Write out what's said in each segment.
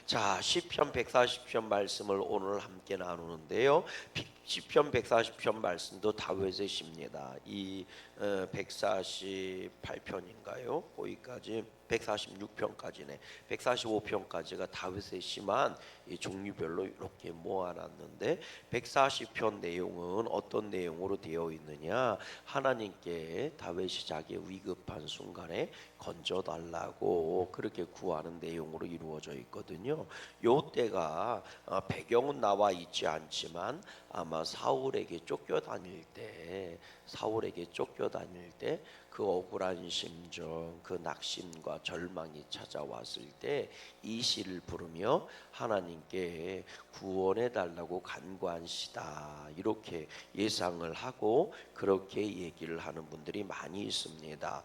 자, 시편 140편 말씀을 오늘 함께 나누는데요. 시편 140편 말씀도 다윗의 시입니다. 이 148편인가요? 거기까지 146편까지네. 145편까지가 다윗의 시만 이 종류별로 이렇게 모아놨는데 140편 내용은 어떤 내용으로 되어 있느냐? 하나님께 다윗이 자기의 위급한 순간에 건져달라고 그렇게 구하는 내용으로 이루어져 있거든요. 요 때가 배경은 나와 있지 않지만 아마 사울에게 쫓겨다닐 때 그 억울한 심정, 그 낙심과 절망이 찾아왔을 때 이 시를 부르며 하나님께 구원해 달라고 간구한 시다, 이렇게 예상을 하고 그렇게 얘기를 하는 분들이 많이 있습니다.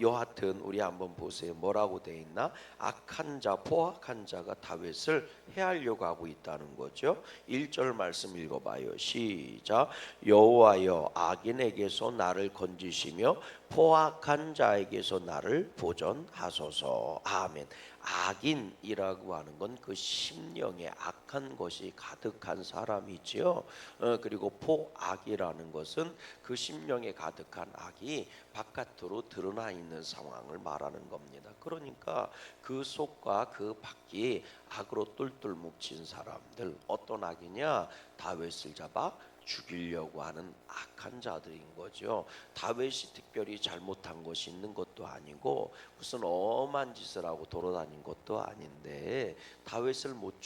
여하튼 우리 한번 보세요. 뭐라고 돼 있나? 악한 자, 포악한 자가 다윗을 해하려고 하고 있다는 거죠. 1절 말씀 읽어봐요. 시작. 여호와여, 악인에게서 나를 건지시며 포악한 자에게서 나를 보전하소서. 아멘. 악인이라고 하는 건 그 심령에 악한 것이 가득한 사람이지요. 그리고 포악이라는 것은 그 심령에 가득한 악이 바깥으로 드러나 있는 상황을 말하는 겁니다. 그러니까 그 속과 그 밖이 악으로 똘똘 뭉친 사람들, 어떤 악이냐? 다윗을 잡아 죽이려고 하는 악한 자들인 거죠. 다윗이 특별히 잘못한 것이 있는 것도 아니고 무슨 엄한 짓을 하고 돌아다닌 것도 아닌데 다윗을 못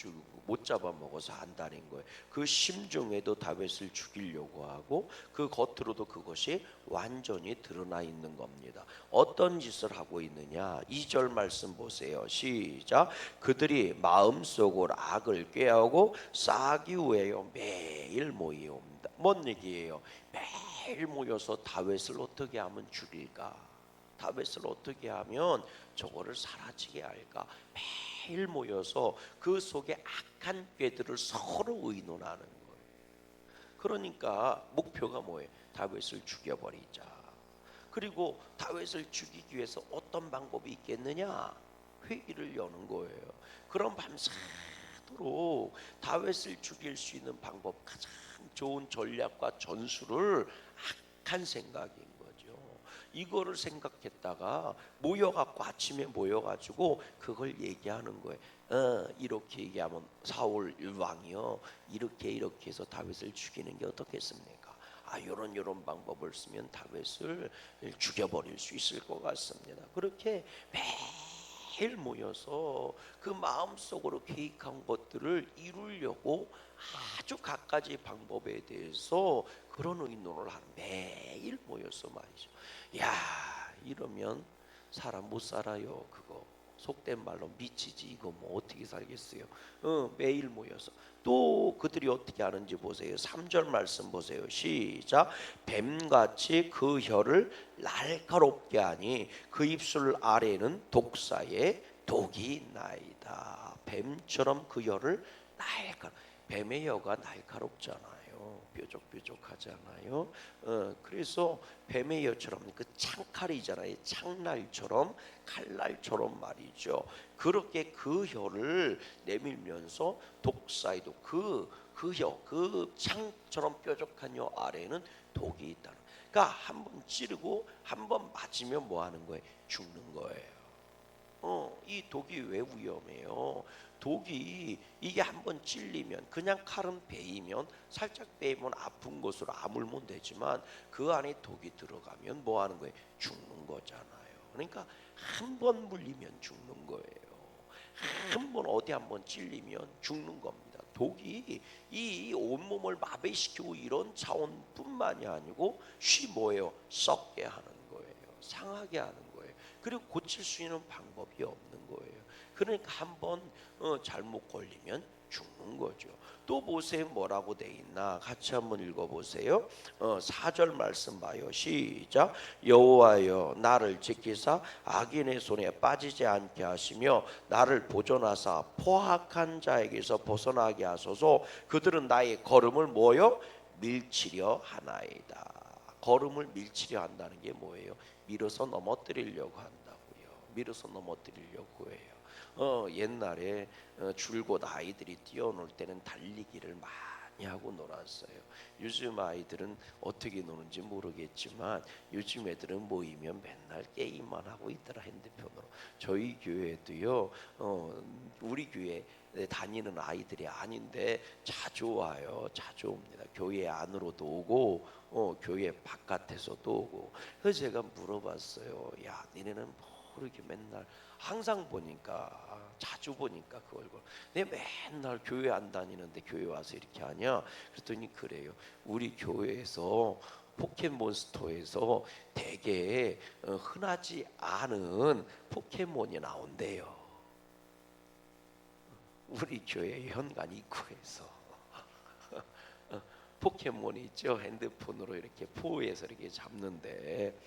잡아먹어서 한다는 거예요. 그 심중에도 다윗을 죽이려고 하고 그 겉으로도 그것이 완전히 드러나 있는 겁니다. 어떤 짓을 하고 있느냐? 2절 말씀 보세요. 시작. 그들이 마음속으로 악을 꾀하고 싸기 위해 매일 모이옵니다. 뭔 얘기예요? 매일 모여서 다윗을 어떻게 하면 죽일까? 다윗을 어떻게 하면 저거를 사라지게 할까? 매일 모여서 그 속에 악한 꾀들을 서로 의논하는 거예요. 그러니까 목표가 뭐예요? 다윗을 죽여버리자. 그리고 다윗을 죽이기 위해서 어떤 방법이 있겠느냐? 회의를 여는 거예요. 그럼 밤새도록 다윗을 죽일 수 있는 방법, 가장 좋은 전략과 전술을 악한 생각인 거죠. 이거를 생각했다가 모여갖고 아침에 모여가지고 그걸 얘기하는 거예요. 이렇게 얘기하면 사울 왕이요, 이렇게 해서 다윗을 죽이는 게 어떻겠습니까? 요런 방법을 쓰면 다윗을 죽여버릴 수 있을 것 같습니다. 그렇게 매일 모여서 그 마음속으로 계획한 것들을 이루려고 아주 갖가지 방법에 대해서 그런 의논을 하는, 매일 모여서 말이죠. 야, 이러면 사람 못 살아요. 그거 속된 말로 미치지. 이거 뭐 어떻게 살겠어요? 매일 모여서 또 그들이 어떻게 하는지 보세요. 3절 말씀 보세요. 시작. 뱀같이 그 혀를 날카롭게 하니 그 입술 아래는 독사의 독이 있나이다. 뱀처럼 그 혀를 뱀의 혀가 날카롭잖아요. 뾰족뾰족하잖아요. 그래서 뱀의 혀처럼 그 창칼이잖아요. 창날처럼, 칼날처럼 말이죠. 그렇게 그 혀를 내밀면서 독사의 독, 그 창처럼 뾰족한 혀 아래에는 독이 있다는. 그러니까 한번 찌르고 한번 맞으면 뭐 하는 거예요? 죽는 거예요. 이 독이 왜 위험해요? 독이 이게 한번 찔리면, 그냥 칼은 베이면, 살짝 베이면 아픈 것으로 아물면 되지만 그 안에 독이 들어가면 뭐 하는 거예요? 죽는 거잖아요. 그러니까 한 번 물리면 죽는 거예요. 한 번 어디 한번 찔리면 죽는 겁니다. 독이 이 온몸을 마비시키고 이런 차원뿐만이 아니고 뭐예요? 썩게 하는 거예요. 상하게 하는 거예요. 그리고 고칠 수 있는 방법이 없는 거예요. 그러니까 한번 잘못 걸리면 죽는 거죠. 또 보세요. 뭐라고 돼 있나? 같이 한번 읽어보세요. 4절 말씀 봐요. 시작. 여호와여, 나를 지키사 악인의 손에 빠지지 않게 하시며 나를 보존하사 포악한 자에게서 벗어나게 하소서. 그들은 나의 걸음을 뭐요? 밀치려 하나이다. 걸음을 밀치려 한다는 게 뭐예요? 밀어서 넘어뜨리려고 한다고요. 밀어서 넘어뜨리려고 해요. 옛날에 줄곧 아이들이 뛰어놀 때는 달리기를 많이 하고 놀았어요. 요즘 아이들은 어떻게 노는지 모르겠지만 요즘 애들은 모이면 맨날 게임만 하고 있더라, 핸드폰으로. 저희 교회도요, 우리 교회 다니는 아이들이 아닌데 자주 와요. 자주 옵니다. 교회 안으로도 오고 교회 바깥에서도 오고. 그래서 제가 물어봤어요. 야, 니네는 뭐 이렇게 맨날 항상 보니까, 자주 보니까 그 얼굴, 내 맨날 교회 안 다니는데 교회 와서 이렇게 하냐? 그랬더니 그래요. 우리 교회에서 포켓몬스터에서 되게 흔하지 않은 포켓몬이 나온대요. 우리 교회 현관 입구에서 포켓몬이 있죠. 핸드폰으로 이렇게 포에서 이렇게 잡는데,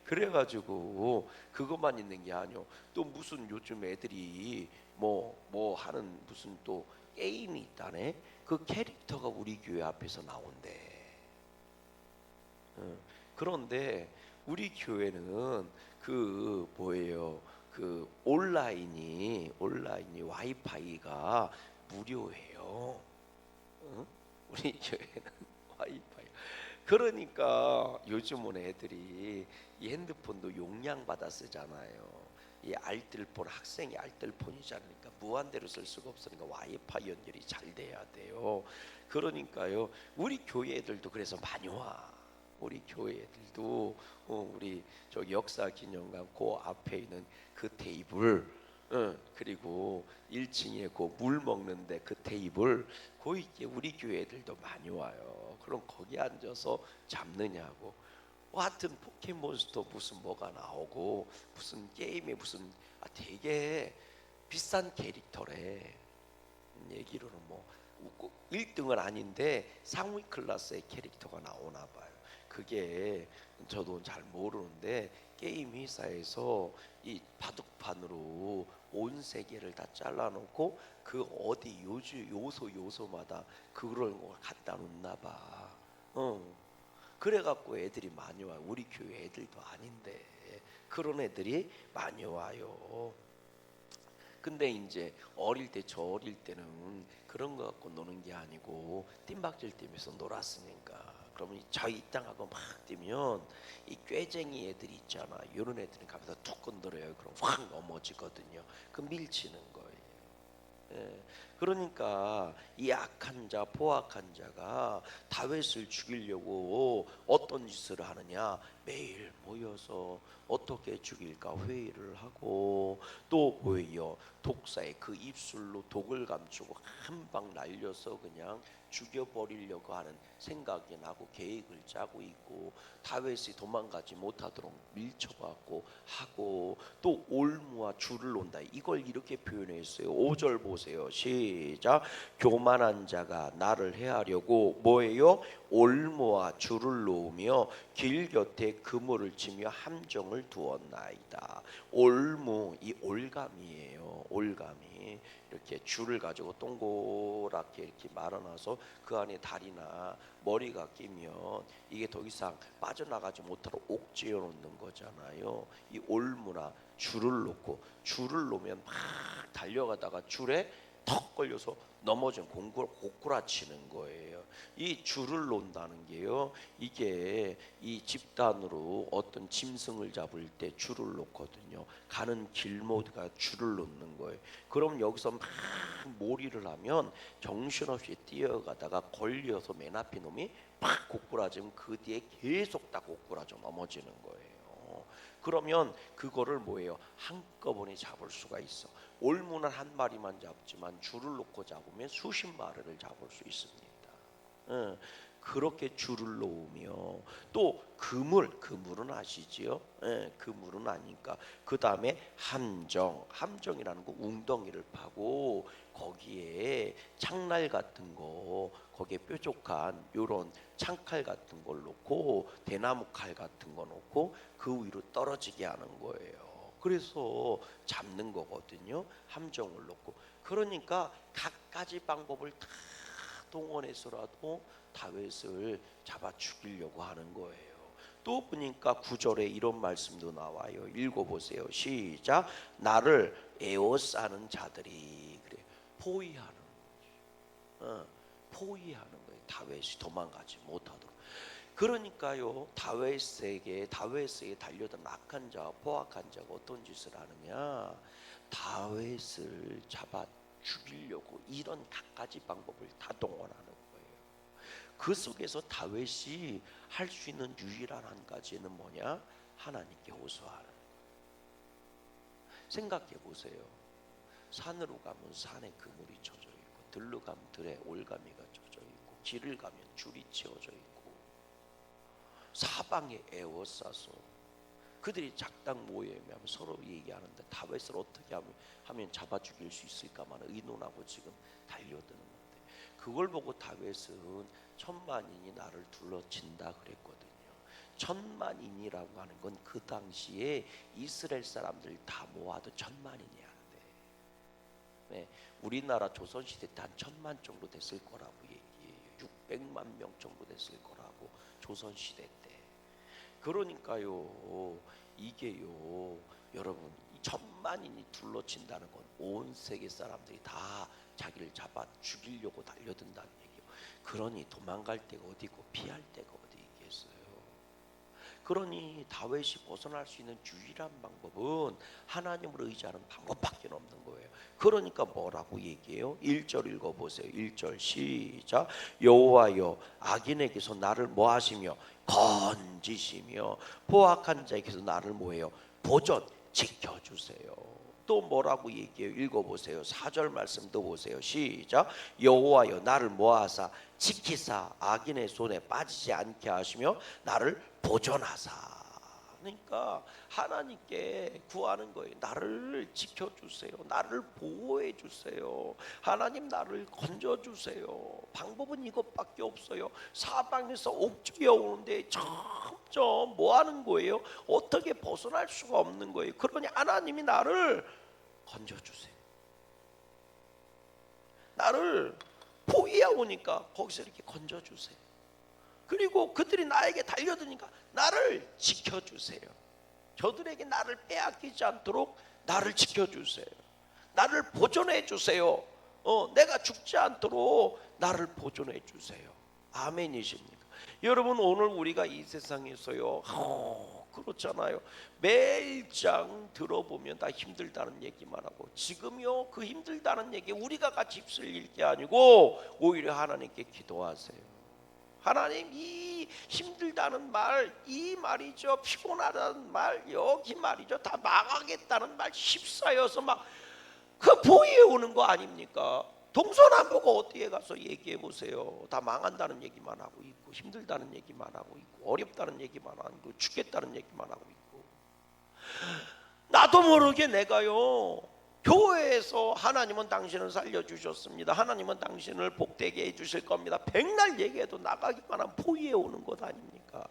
그래가지고 그것만 있는 게 아니요. 또 무슨 요즘 애들이 뭐 하는 무슨 또 게임이 있다네. 그 캐릭터가 우리 교회 앞에서 나온대. 그런데 우리 교회는 그 뭐예요? 그 온라인이 와이파이가 무료예요. 응? 우리 교회는 와이파이. 그러니까 요즘은 애들이 이 핸드폰도 용량 받아 쓰잖아요. 이 알뜰폰, 학생이 알뜰폰이지 않으니까 무한대로 쓸 수가 없으니까 와이파이 연결이 잘 돼야 돼요. 그러니까요, 우리 교회 애들도 그래서 많이 와. 우리 교회 애들도 우리 저 역사기념관 그 앞에 있는 그 테이블, 그리고 1층에 그 물 먹는데 그 테이블, 거기 우리 교회 애들도 많이 와요. 그럼 거기 앉아서 잡느냐고. 하여튼 포켓몬스터 무슨 뭐가 나오고 무슨 게임에 무슨 되게 비싼 캐릭터래. 얘기로는 뭐 1등은 아닌데 상위 클래스의 캐릭터가 나오나 봐요. 그게 저도 잘 모르는데 게임 회사에서 이 바둑판으로 온 세계를 다 잘라놓고 그 어디 요소마다 그걸 갖다 놓나 봐. 그래갖고 애들이 많이 와요. 우리 교회 애들도 아닌데 그런 애들이 많이 와요. 근데 이제 저 어릴 때는 그런 거 갖고 노는 게 아니고 뜀박질 뛰면서 놀았으니까. 그러면 저희 땅하고 막 뛰면 이 꾀쟁이 애들이 있잖아. 이런 애들은 가면서 툭 건드려요. 그럼 확 넘어지거든요. 그 밀치는 거예요. 예. 그러니까 이 악한 자, 포악한 자가 다윗을 죽이려고 어떤 짓을 하느냐? 매일 모여서 어떻게 죽일까 회의를 하고, 또 뭐예요? 독사의 그 입술로 독을 감추고 한 방 날려서 그냥 죽여버리려고 하는 생각이 나고 계획을 짜고 있고, 다윗이 도망가지 못하도록 밀쳐갖고 하고, 또 올무와 줄을 놓는다. 이걸 이렇게 표현했어요. 5절 보세요. 시작. 교만한 자가 나를 해하려고 뭐예요? 올무와 줄을 놓으며 길 곁에 그물을 치며 함정을 두었나이다. 올무, 이 올감이에요. 올감이 이렇게 줄을 가지고 동그랗게 이렇게 말아놔서 그 안에 다리나 머리가 끼면 이게 더 이상 빠져나가지 못하도록 옥죄어 놓는 거잖아요. 이 올무나 줄을 놓으면 막 달려가다가 줄에 턱 걸려서 넘어진 고꾸라치는 거예요. 이 줄을 놓는다는 게요, 이게 이 집단으로 어떤 짐승을 잡을 때 줄을 놓거든요. 가는 길모두가 줄을 놓는 거예요. 그럼 여기서 막 몰이를 하면 정신없이 뛰어가다가 걸려서 맨 앞에 놈이 팍 고꾸라지면 그 뒤에 계속 다 고꾸라져 넘어지는 거예요. 그러면 그거를 뭐예요? 한꺼번에 잡을 수가 있어. 올무는 한 마리만 잡지만 줄을 놓고 잡으면 수십 마리를 잡을 수 있습니다. 그렇게 줄을 놓으며, 또 그물은 아시지요? 그물은 아니까 그 다음에 함정이라는 거, 웅덩이를 파고 거기에 창날 같은 거, 거기에 뾰족한 요런 창칼 같은 걸 놓고 대나무 칼 같은 거 놓고 그 위로 떨어지게 하는 거예요. 그래서 잡는 거거든요. 함정을 놓고. 그러니까 갖가지 방법을 다 동원해서라도 다윗을 잡아 죽이려고 하는 거예요. 또 보니까 9절에 이런 말씀도 나와요. 읽어보세요. 시작. 나를 에워싸는 자들이, 그래, 포위하는 포위하는 거예요. 다윗이 도망가지 못하도록. 그러니까요, 다윗에게 달려든 악한 자와 포악한 자가 어떤 짓을 하느냐, 다윗을 잡아 죽이려고 이런 갖가지 방법을 다 동원하는 거예요. 그 속에서 다윗이 할 수 있는 유일한 한 가지는 뭐냐? 하나님께 호소하는. 생각해 보세요. 산으로 가면 산에 그물이 쳐져 있고, 들로 가면 들에 올가미가 쳐져 있고, 길을 가면 줄이 치어져 있고, 사방에 에워싸서 그들이 작당 모임하면 서로 얘기하는데 다윗을 어떻게 하면 잡아 죽일 수 있을까만 의논하고 지금 달려드는 건데, 그걸 보고 다윗은 천만인이 나를 둘러친다 그랬거든요. 천만인이라고 하는 건 그 당시에 이스라엘 사람들 다 모아도 천만인이야. 네, 우리나라 조선시대 때 한 1000만 정도 됐을 거라고 얘기해요. 600만 명 정도 됐을 거라고 조선시대 때. 그러니까요, 이게요, 여러분, 1000만인이 둘러친다는 건 온 세계 사람들이 다 자기를 잡아 죽이려고 달려든다는 얘기예요. 그러니 도망갈 데가 어디고 피할 데가 어디 있겠어요. 그러니 다윗이 벗어날 수 있는 유일한 방법은 하나님을 의지하는 방법밖에 없는 거예요. 그러니까 뭐라고 얘기해요? 1절 읽어보세요. 1절 시작. 여호와여, 악인에게서 나를 뭐하시며 건지시며 포악한 자에게서 나를 뭐해요? 보존 지켜주세요. 또 뭐라고 얘기해요? 읽어보세요. 4절 말씀도 보세요. 시작. 여호와여, 나를 모아사 지키사 악인의 손에 빠지지 않게 하시며 나를 보존하사. 그러니까 하나님께 구하는 거예요. 나를 지켜주세요. 나를 보호해주세요. 하나님, 나를 건져주세요. 방법은 이것밖에 없어요. 사방에서 옥주여 오는데 점점 뭐하는 거예요? 어떻게 벗어날 수가 없는 거예요. 그러니 하나님이 나를 건져주세요. 나를 포위해 오니까 거기서 이렇게 건져주세요. 그리고 그들이 나에게 달려드니까 나를 지켜주세요. 저들에게 나를 빼앗기지 않도록 나를 지켜주세요. 나를 보존해 주세요. 내가 죽지 않도록 나를 보존해 주세요. 아멘이십니까? 여러분, 오늘 우리가 이 세상에서요, 그렇잖아요. 매일장 들어보면 다 힘들다는 얘기만 하고, 지금요 그 힘들다는 얘기 우리가 같이 입술 잃게 아니고 오히려 하나님께 기도하세요. 하나님, 이 힘들다는 말, 이 말이죠, 피곤하다는 말, 여기 말이죠, 다 망하겠다는 말 휩싸여서 막 그 보이에 오는 거 아닙니까? 동서남북 어디에 가서 얘기해 보세요. 다 망한다는 얘기만 하고 있고, 힘들다는 얘기만 하고 있고, 어렵다는 얘기만 하고, 죽겠다는 얘기만 하고 있고. 나도 모르게 내가요, 교회에서 하나님은 당신을 살려주셨습니다, 하나님은 당신을 복되게 해주실 겁니다, 백날 얘기해도 나가기만 하면 포위해 오는 것 아닙니까?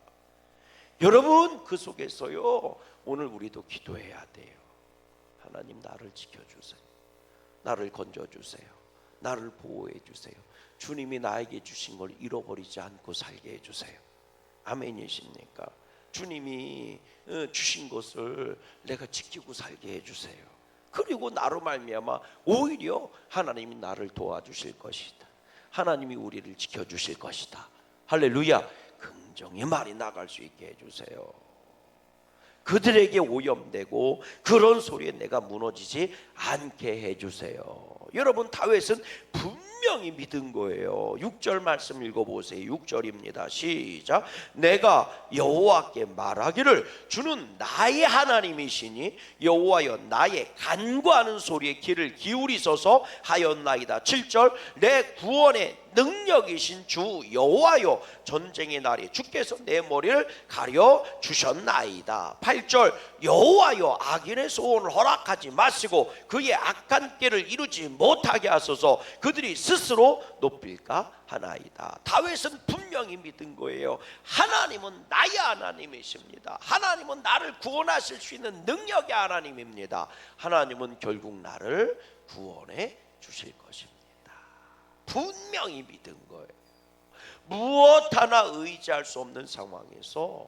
여러분, 그 속에서요, 오늘 우리도 기도해야 돼요. 하나님, 나를 지켜주세요. 나를 건져주세요. 나를 보호해 주세요. 주님이 나에게 주신 걸 잃어버리지 않고 살게 해주세요. 아멘이십니까? 주님이 주신 것을 내가 지키고 살게 해주세요. 그리고 나로 말미암아 오히려 하나님이 나를 도와주실 것이다. 하나님이 우리를 지켜주실 것이다. 할렐루야. 긍정의 말이 나갈 수 있게 해주세요. 그들에게 오염되고 그런 소리에 내가 무너지지 않게 해주세요. 여러분, 다윗은 분명히 믿은 거예요. 6절 말씀 읽어보세요. 6절입니다. 시작. 내가 여호와께 말하기를 주는 나의 하나님이시니 여호와여, 나의 간구하는 소리에 귀를 기울이소서 하였나이다. 7절. 내 구원의 능력이신 주 여호와여, 전쟁의 날에 주께서 내 머리를 가려 주셨나이다. 8절. 여호와여, 악인의 소원을 허락하지 마시고 그의 악한 길을 이루지 못하게 하소서. 그들이 스스로 높일까 하나이다. 다윗은 분명히 믿은 거예요. 하나님은 나의 하나님이십니다. 하나님은 나를 구원하실 수 있는 능력의 하나님입니다. 하나님은 결국 나를 구원해 주실 것입니다. 분명히 믿은 거예요. 무엇 하나 의지할 수 없는 상황에서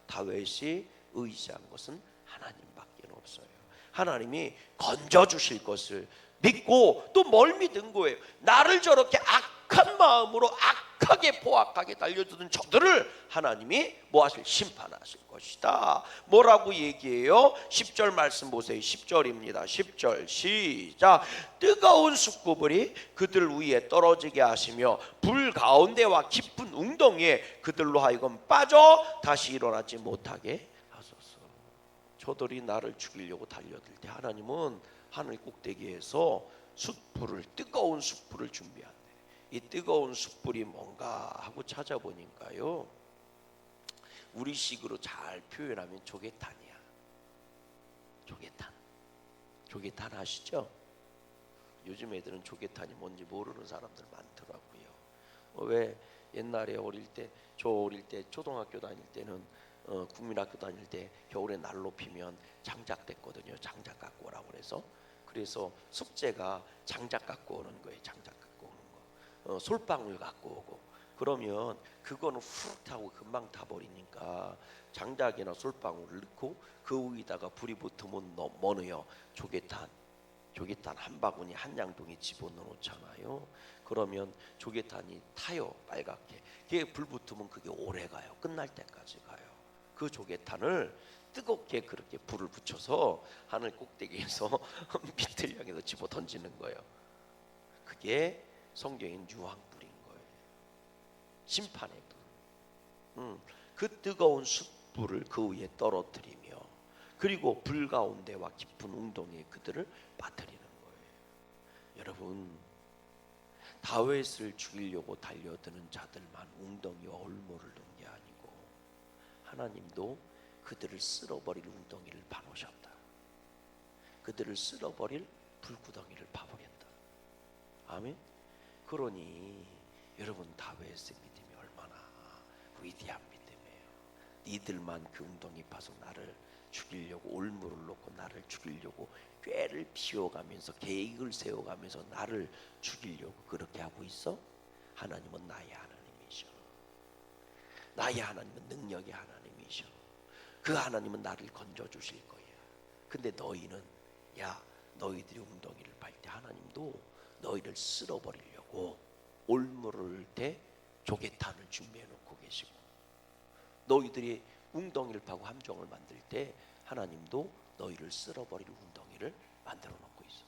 다윗이 의지한 것은 하나님밖에 없어요. 하나님이 건져주실 것을 믿고 또 뭘 믿은 거예요? 나를 저렇게 악한 마음으로 악하게 포악하게 달려드는 저들을 하나님이 뭐 하실? 심판하실 것이다. 뭐라고 얘기해요? 10절 말씀 보세요. 10절입니다. 10절 시작. 뜨거운 숯구불이 그들 위에 떨어지게 하시며 불 가운데와 깊은 웅덩이에 그들로 하여금 빠져 다시 일어나지 못하게 하소서. 저들이 나를 죽이려고 달려들 때 하나님은 하늘 꼭대기에서 숯불을, 뜨거운 숯불을 준비한대. 이 뜨거운 숯불이 뭔가 하고 찾아보니까요, 우리식으로 잘 표현하면 조개탄이야. 조개탄. 조개탄 아시죠? 요즘 애들은 조개탄이 뭔지 모르는 사람들 많더라고요. 왜 옛날에 어릴 때, 저 어릴 때 초등학교 다닐 때는 국민학교 다닐 때 겨울에 난로 피면 장작 됐거든요. 장작 갖고 오라고 그래서 숙제가 장작 갖고 오는 거예요. 장작 갖고 오는 거. 솔방울 갖고 오고. 그러면 그거는 훅 타고 금방 타버리니까 장작이나 솔방울을 넣고 그 위에다가 불이 붙으면 뭐 넣어요? 조개탄 한 바구니 한 양동이 집어넣잖아요. 그러면 조개탄이 타요. 빨갛게. 그게 불 붙으면 그게 오래 가요. 끝날 때까지 가요. 그 조개탄을 뜨겁게 그렇게 불을 붙여서 하늘 꼭대기에서 밑을 향해서 집어 던지는 거예요. 그게 성경인 유황불인 거예요. 심판의 불. 그 뜨거운 숯불을 그 위에 떨어뜨리며 그리고 불 가운데와 깊은 웅덩이에 그들을 빠뜨리는 거예요. 여러분, 다윗을 죽이려고 달려드는 자들만 웅덩이와 올무를 넣은 게 아니고 하나님도 그들을 쓸어버릴 웅덩이를 파놓으셨다. 그들을 쓸어버릴 불구덩이를 파버렸다. 아멘. 그러니 여러분, 다윗의 믿음이 얼마나 위대한 믿음이에요. 니들만 그 웅덩이 파서 나를 죽이려고, 올무를 놓고 나를 죽이려고 꾀를 피워가면서 계획을 세워가면서 나를 죽이려고 그렇게 하고 있어? 하나님은 나의 하나님이셔. 나의 하나님은 능력의 하나님이셔. 그 하나님은 나를 건져주실 거야. 근데 너희는, 너희들이 웅덩이를 팔 때 하나님도 너희를 쓸어버리려고 올무를 때 조개탄을 준비해 놓고 계시고, 너희들이 웅덩이를 파고 함정을 만들 때 하나님도 너희를 쓸어버릴 웅덩이를 만들어 놓고 있어요.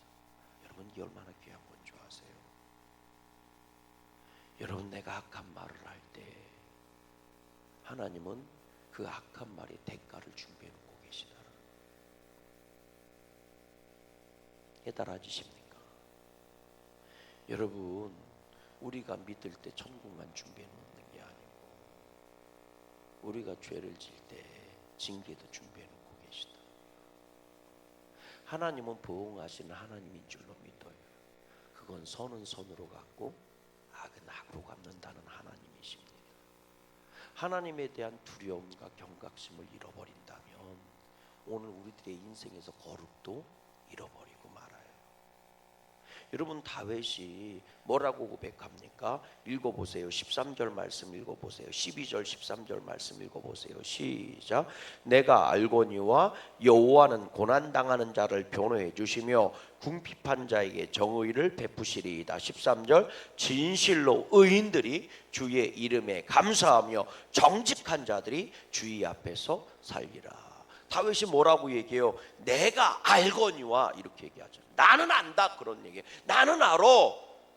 여러분, 이게 얼마나 귀한 건 줄 아세요? 여러분, 내가 악한 말을 할 때 하나님은 그 악한 말의 대가를 준비해 놓고 계시다는, 깨달아지십니까? 여러분, 우리가 믿을 때 천국만 준비해 놓는 게 아니고 우리가 죄를 질 때 징계도 준비해 놓고 계시다. 하나님은 보응하시는 하나님인 줄로 믿어요. 그건 선은 선으로 갚고 악은 악으로 갚는다는 하나님이십니다. 하나님에 대한 두려움과 경각심을 잃어버린다면 오늘 우리들의 인생에서 거룩도 잃어버리고 말아요. 여러분, 다윗이 뭐라고 고백합니까? 읽어보세요. 13절 말씀 읽어보세요. 12절 13절 말씀 읽어보세요. 시작. 내가 알거니와 여호와는 고난당하는 자를 변호해 주시며 궁핍한 자에게 정의를 베푸시리이다. 13절. 진실로 의인들이 주의 이름에 감사하며 정직한 자들이 주의 앞에서 살리라. 다윗이 뭐라고 얘기해요? 내가 알거니와, 이렇게 얘기하죠. 나는 안다, 그런 얘기예요. 나는 알아.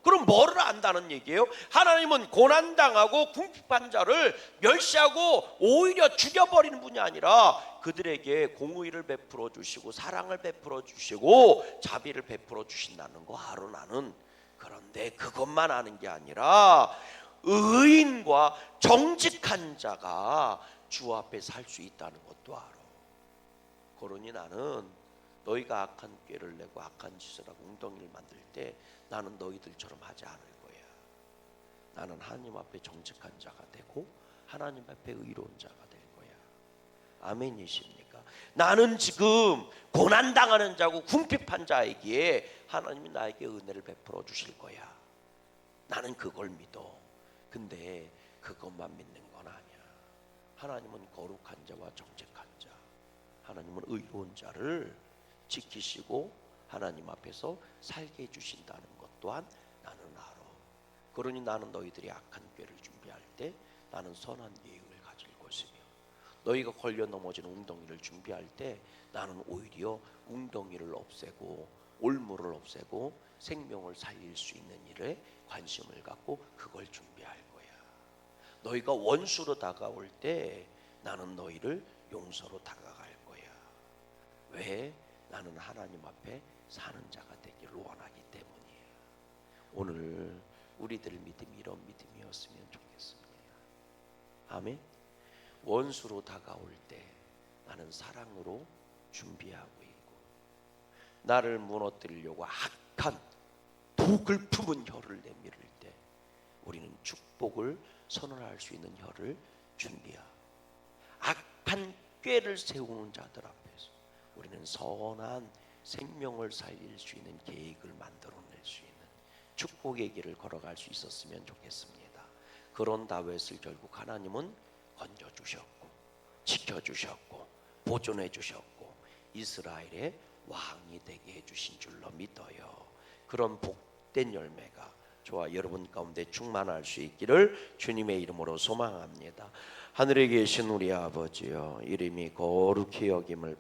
그럼 뭐를 안다는 얘기예요? 하나님은 고난당하고 궁핍한 자를 멸시하고 오히려 죽여버리는 분이 아니라 그들에게 공의를 베풀어 주시고 사랑을 베풀어 주시고 자비를 베풀어 주신다는 거 알아, 나는. 그런데 그것만 아는 게 아니라 의인과 정직한 자가 주 앞에 살 수 있다는 것도 알아. 그러니 나는 너희가 악한 꾀를 내고 악한 짓을 하고 웅덩이를 만들 때 나는 너희들처럼 하지 않을 거야. 나는 하나님 앞에 정직한 자가 되고 하나님 앞에 의로운 자가 될 거야. 아멘이십니까? 나는 지금 고난당하는 자고 궁핍한 자에게 하나님이 나에게 은혜를 베풀어 주실 거야. 나는 그걸 믿어. 근데 그것만 믿는 건 아니야. 하나님은 거룩한 자와 정직한 자, 하나님은 의로운 자를 지키시고 하나님 앞에서 살게 해주신다는 것 또한 나는 알아. 그러니 나는 너희들이 악한 꾀를 준비할 때 나는 선한 계획을 가질 것이며, 너희가 걸려 넘어지는 웅덩이를 준비할 때 나는 오히려 웅덩이를 없애고 올무를 없애고 생명을 살릴 수 있는 일에 관심을 갖고 그걸 준비할 거야. 너희가 원수로 다가올 때 나는 너희를 용서로 다가갈 거야. 왜? 나는 하나님 앞에 사는 자가 되기를 원하기 때문이에요. 오늘 우리들 믿음이 이런 믿음이었으면 좋겠습니다. 아멘. 원수로 다가올 때 나는 사랑으로 준비하고 있고, 나를 무너뜨리려고 악한 독을 품은 혀를 내밀을 때 우리는 축복을 선언할 수 있는 혀를 준비하고, 악한 꾀를 세우는 자들 앞에서 우리는 선한 생명을 살릴 수 있는 계획을 만들어낼 수 있는 축복의 길을 걸어갈 수 있었으면 좋겠습니다. 그런 다윗을 결국 하나님은 건져주셨고 지켜주셨고 보존해주셨고 이스라엘의 왕이 되게 해주신 줄로 믿어요. 그런 복된 열매가 저와 여러분 가운데 충만할 수 있기를 주님의 이름으로 소망합니다. 하늘에 계신 우리 아버지여, 이름이 거룩히 여김을